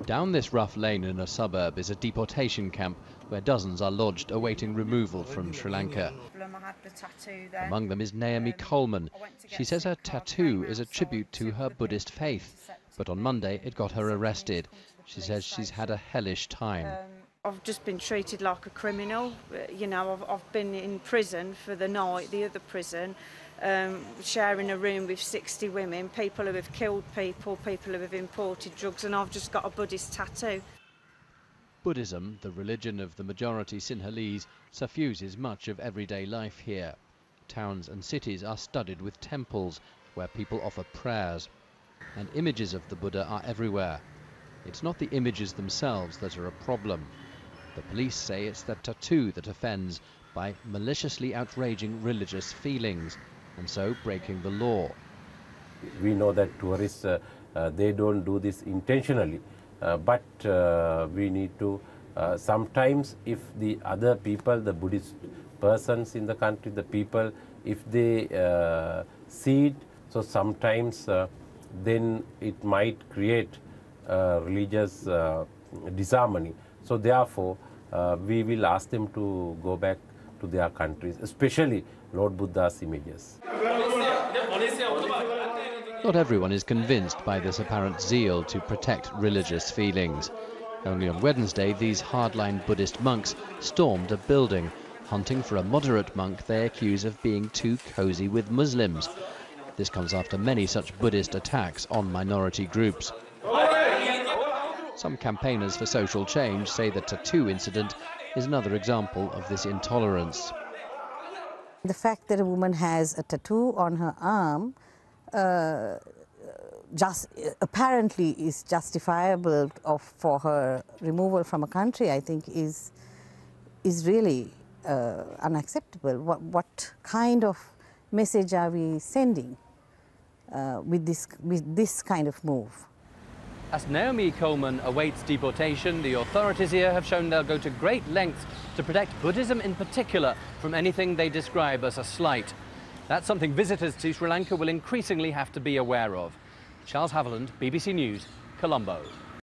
Down this rough lane in a suburb is a deportation camp where dozens are lodged awaiting removal from Sri Lanka. Among them is Naomi Coleman. She says her tattoo is a tribute to her Buddhist faith, but on Monday it got her arrested. She says she's had a hellish time. I've just been treated like a criminal. You know, I've been in prison for the night, the other prison, sharing a room with 60 women, people who have killed people, people who have imported drugs, and I've just got a Buddhist tattoo. Buddhism, the religion of the majority Sinhalese, suffuses much of everyday life here. Towns and cities are studded with temples where people offer prayers, and images of the Buddha are everywhere. It's not the images themselves that are a problem. The police say it's the tattoo that offends by maliciously outraging religious feelings and so breaking the law. We know that tourists, they don't do this intentionally, but we need to, sometimes if the other people, the Buddhist persons in the country, the people, if they see it, so sometimes then it might create religious disharmony. So therefore, we will ask them to go back to their countries, especially Lord Buddha's images. Not everyone is convinced by this apparent zeal to protect religious feelings. Only on Wednesday, these hardline Buddhist monks stormed a building, hunting for a moderate monk they accuse of being too cozy with Muslims. This comes after many such Buddhist attacks on minority groups. Some campaigners for social change say the tattoo incident is another example of this intolerance. The fact that a woman has a tattoo on her arm apparently is justifiable for her removal from a country, I think is really unacceptable. What kind of message are we sending with this kind of move? As Naomi Coleman awaits deportation, the authorities here have shown they'll go to great lengths to protect Buddhism in particular from anything they describe as a slight. That's something visitors to Sri Lanka will increasingly have to be aware of. Charles Haviland, BBC News, Colombo.